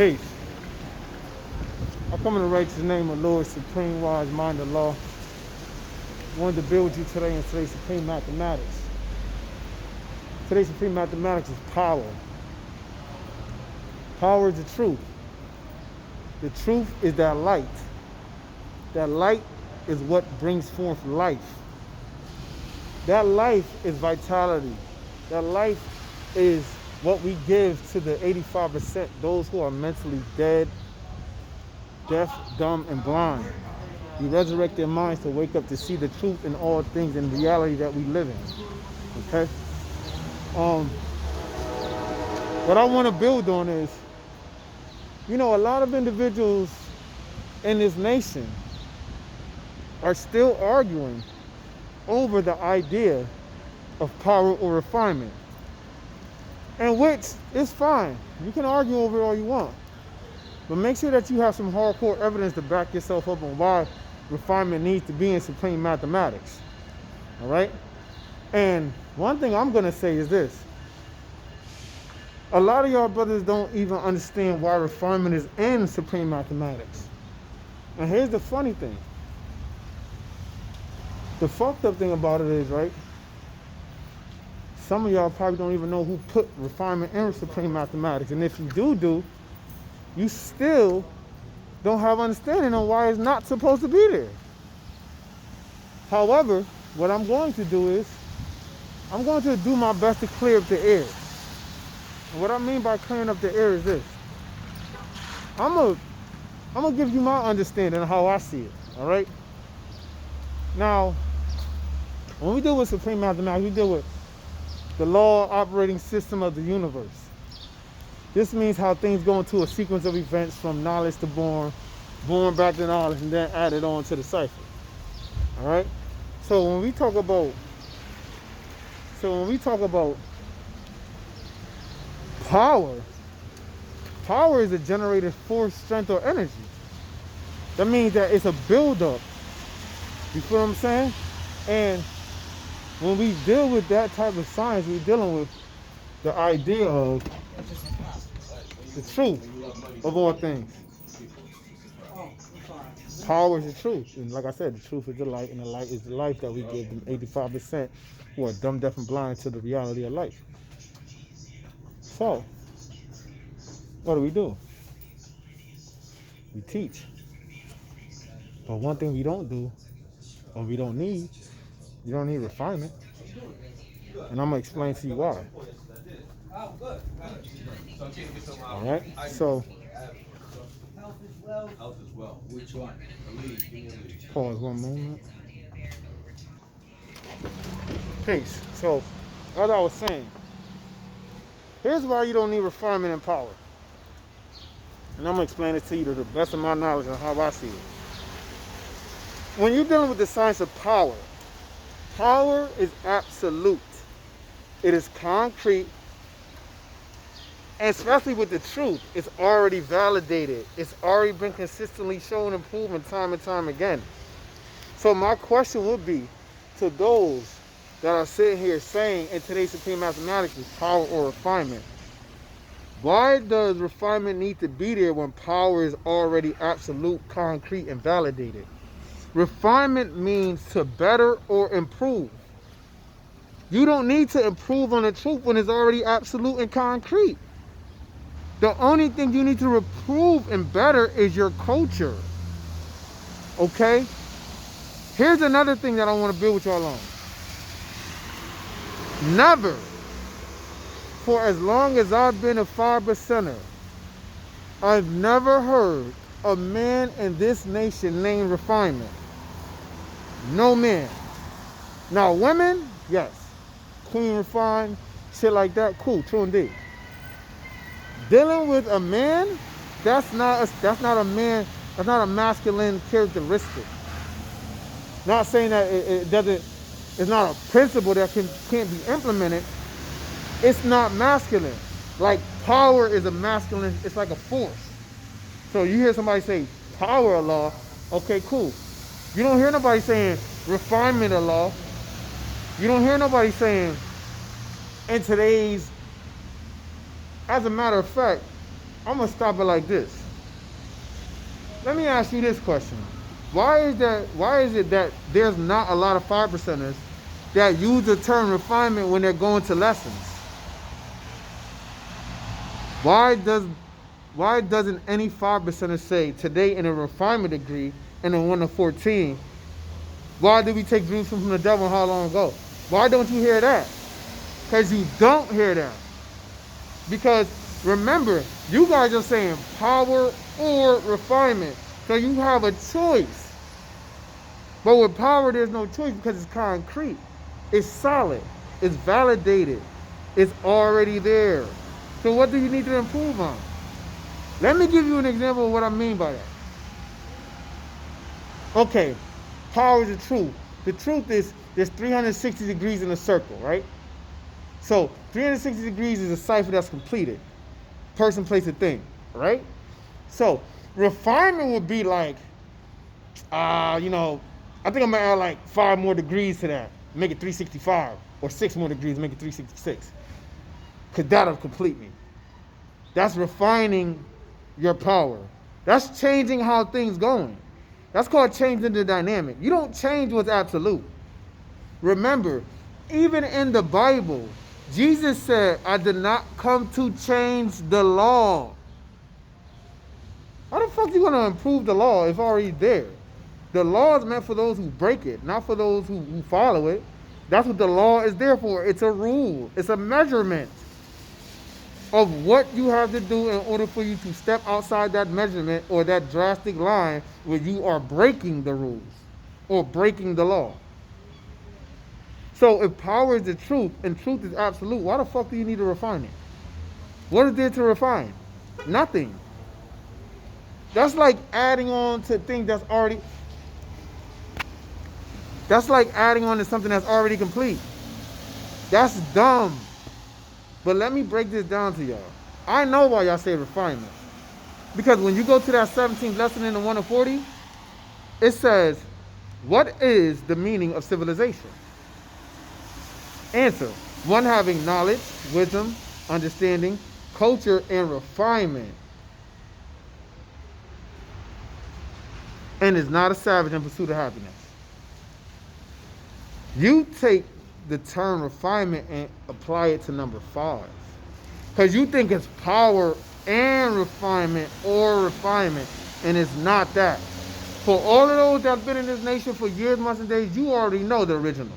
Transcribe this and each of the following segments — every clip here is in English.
Peace. I come in the righteous name of Lord, supreme wise mind of law. I wanted to build with you today in today's supreme mathematics. Today's supreme mathematics is power. Power is the truth. The truth is that light. That light is what brings forth life. That life is vitality. That life is what we give to the 85%, those who are mentally dead, deaf, dumb, and blind. We resurrect their minds to wake up to see the truth in all things and reality that we live in. Okay? What I want to build on is, a lot of individuals in this nation are still arguing over the idea of power or refinement. And which is fine. You can argue over it all you want. But make sure that you have some hardcore evidence to back yourself up on why refinement needs to be in supreme mathematics. All right? And one thing I'm going to say is this. A lot of y'all brothers don't even understand why refinement is in supreme mathematics. And here's the funny thing. The fucked up thing about it is, right? Some of y'all probably don't even know who put refinement in supreme mathematics. And if you do, you still don't have understanding on why it's not supposed to be there. However, what I'm going to do is, I'm going to do my best to clear up the air. And what I mean by clearing up the air is this. I'm gonna give you my understanding of how I see it, all right? Now, when we deal with supreme mathematics, we deal with the law operating system of the universe. This means how things go into a sequence of events from knowledge to born back to knowledge, and then added on to the cipher. All right? So when we talk about power is a generated force, strength, or energy. That means that it's a buildup. You feel what I'm saying? And when we deal with that type of science, we're dealing with the idea of the truth of all things. Power is the truth. And like I said, the truth is the light, and the light is the life that we give them 85% who are dumb, deaf, and blind to the reality of life. So, what do? We teach. But one thing we don't do, or we don't need, you don't need refinement. And I'm going to explain to you why. All right? So, Health as well. Which one? Pause one moment. Peace. So, as I was saying, here's why you don't need refinement and power. And I'm going to explain it to you to the best of my knowledge and how I see it. When you're dealing with the science of power, power is absolute. It is concrete. And especially with the truth, it's already validated. It's already been consistently shown and proven time and time again. So my question would be to those that are sitting here saying in today's supreme mathematics is power or refinement. Why does refinement need to be there when power is already absolute, concrete, and validated? Refinement means to better or improve. You don't need to improve on the truth when it's already absolute and concrete. The only thing you need to improve and better is your culture. Okay? Here's another thing that I want to build with y'all on. Never, for as long as I've been a 5%er, I've never heard a man in this nation named Refinement. No man. Now women, yes. Queen Refined, shit like that, cool, true indeed. Dealing with a man, that's not a man, that's not a masculine characteristic. Not saying that it's not a principle that can't be implemented. It's not masculine. Like power is a masculine, it's like a force. So you hear somebody say power of law, okay, cool. You don't hear nobody saying refinement of law. You don't hear nobody saying in today's, as a matter of fact, I'm going to stop it like this. Let me ask you this question. Why is it that there's not a lot of 5%ers that use the term refinement when they're going to lessons? Why doesn't any 5%er say today in a refinement degree in a 1 to 14? Why did we take Jerusalem from the devil how long ago? Why don't you hear that? Because you don't hear that. Because remember, you guys are saying power or refinement. So you have a choice. But with power, there's no choice because it's concrete. It's solid. It's validated. It's already there. So what do you need to improve on? Let me give you an example of what I mean by that. Okay, power is the truth. The truth is there's 360 degrees in a circle, right? So 360 degrees is a cipher that's completed. Person, place, a thing, right? So refinement would be like, I think I'm gonna add like 5 more degrees to that, make it 365, or 6 more degrees, make it 366. Because that'll complete me. That's refining your power. That's changing how things going. That's called changing the dynamic. You don't change what's absolute. Remember, even in the Bible, Jesus said, I did not come to change the law. How the fuck are you going to improve the law if it's already there? The law is meant for those who break it, not for those who follow it. That's what the law is there for. It's a rule. It's a measurement of what you have to do in order for you to step outside that measurement or that drastic line where you are breaking the rules or breaking the law. So if power is the truth and truth is absolute, why the fuck do you need to refine it? What is there to refine? Nothing. That's like adding on to things that's already... That's like adding on to something that's already complete. That's dumb. But let me break this down to y'all. I know why y'all say refinement. Because when you go to that 17th lesson in the 1 to 40, it says, what is the meaning of civilization? Answer, one having knowledge, wisdom, understanding, culture, and refinement. And is not a savage in pursuit of happiness. You take the term refinement and apply it to number 5. Because you think it's power and refinement or refinement. And it's not that. For all of those that have been in this nation for years, months, and days, you already know the original.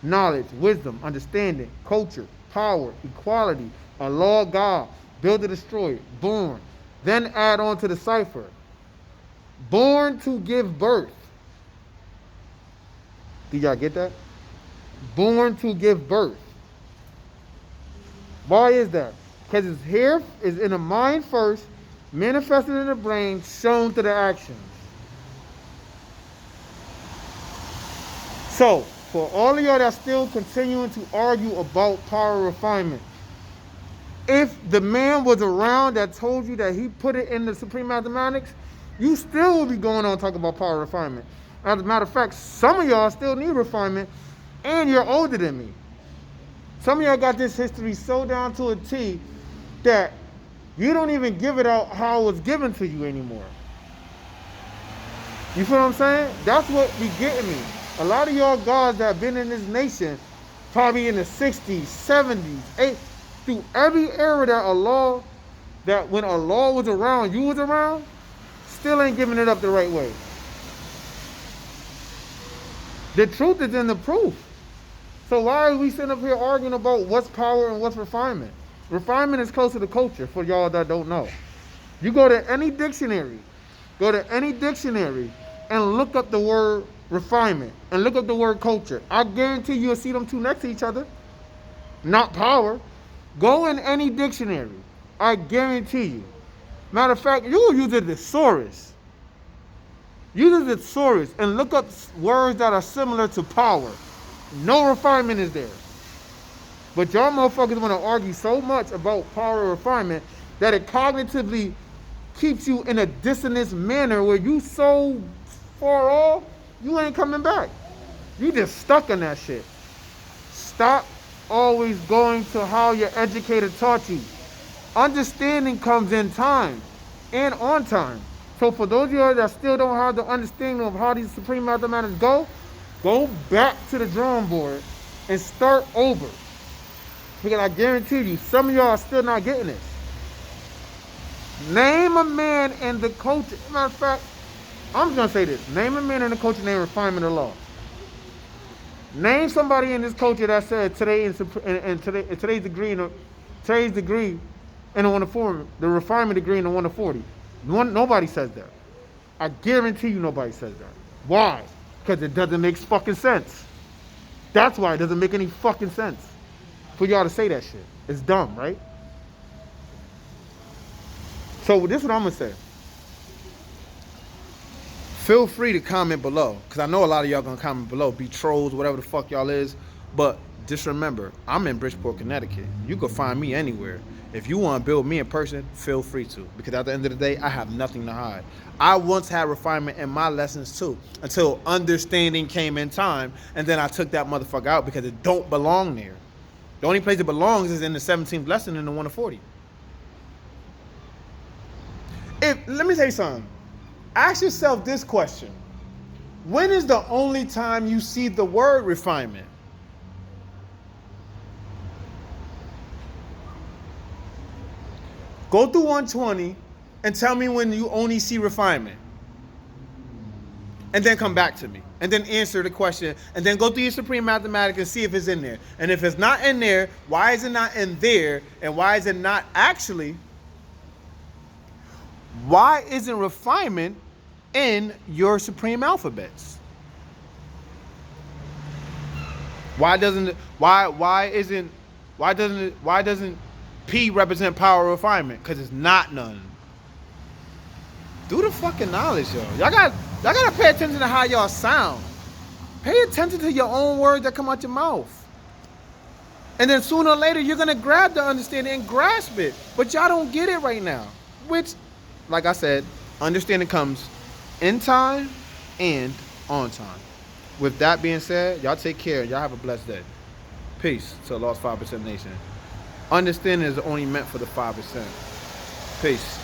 Knowledge, wisdom, understanding, culture, power, equality, a law of God, build or destroy, born. Then add on to the cipher. Born to give birth. Did y'all get that? Born to give birth. Why is that? Because it's here, is in the mind first, manifested in the brain, shown to the actions. So, for all of y'all that's still continuing to argue about power refinement, if the man was around that told you that he put it in the Supreme Mathematics, you still will be going on talking about power refinement. As a matter of fact, some of y'all still need refinement, and you're older than me. Some of y'all got this history so down to a T that you don't even give it out how it was given to you anymore. You feel what I'm saying? That's what be getting me. A lot of y'all guys that have been in this nation, probably in the 60s, 70s, 80s, through every era that when a law was around, you was around, still ain't giving it up the right way. The truth is in the proof. So why are we sitting up here arguing about what's power and what's refinement? Refinement is closer to culture for y'all that don't know. You go to any dictionary, and look up the word refinement and look up the word culture. I guarantee you'll see them two next to each other. Not power. Go in any dictionary. I guarantee you. Matter of fact, you will use a thesaurus. Use a thesaurus and look up words that are similar to power. No refinement is there. But y'all motherfuckers want to argue so much about power and refinement that it cognitively keeps you in a dissonance manner where you so far off, you ain't coming back. You just stuck in that shit. Stop always going to how your educator taught you. Understanding comes in time and on time. So for those of you that still don't have the understanding of how these supreme mathematics go back to the drawing board and start over. Because I guarantee you, some of y'all are still not getting this. Name a man in the culture. Matter of fact, I'm just gonna say this. Name a man in the culture named Refinement of Law. Name somebody in this culture that said today's degree in the 1 to 4, the refinement degree in the 1 to 40. Nobody says that. I guarantee you nobody says that. Why? Because it doesn't make fucking sense. That's why it doesn't make any fucking sense for y'all to say that shit. It's dumb, right? So this is what I'm gonna say. Feel free to comment below, because I know a lot of y'all gonna comment below, be trolls, whatever the fuck y'all is. But just remember, I'm in Bridgeport, Connecticut. You can find me anywhere. If you want to build me in person, feel free to. Because at the end of the day, I have nothing to hide. I once had refinement in my lessons too, until understanding came in time, and then I took that motherfucker out because it don't belong there. The only place it belongs is in the 17th lesson in the 1 to 40. Let me tell you something. Ask yourself this question. When is the only time you see the word refinement? Go through 120 and tell me when you only see refinement. And then come back to me. And then answer the question. And then go through your supreme mathematics and see if it's in there. And if it's not in there, why is it not in there? And why is it not actually? Why isn't refinement in your supreme alphabets? Why doesn't P represent power refinement? Because it's not none. Do the fucking knowledge, yo. Y'all gotta pay attention to how y'all sound. Pay attention to your own words that come out your mouth. And then sooner or later, you're gonna grab the understanding and grasp it. But y'all don't get it right now. Which, like I said, understanding comes in time and on time. With that being said, y'all take care. Y'all have a blessed day. Peace to the Lost 5% Nation. Understanding is only meant for the 5%. Peace.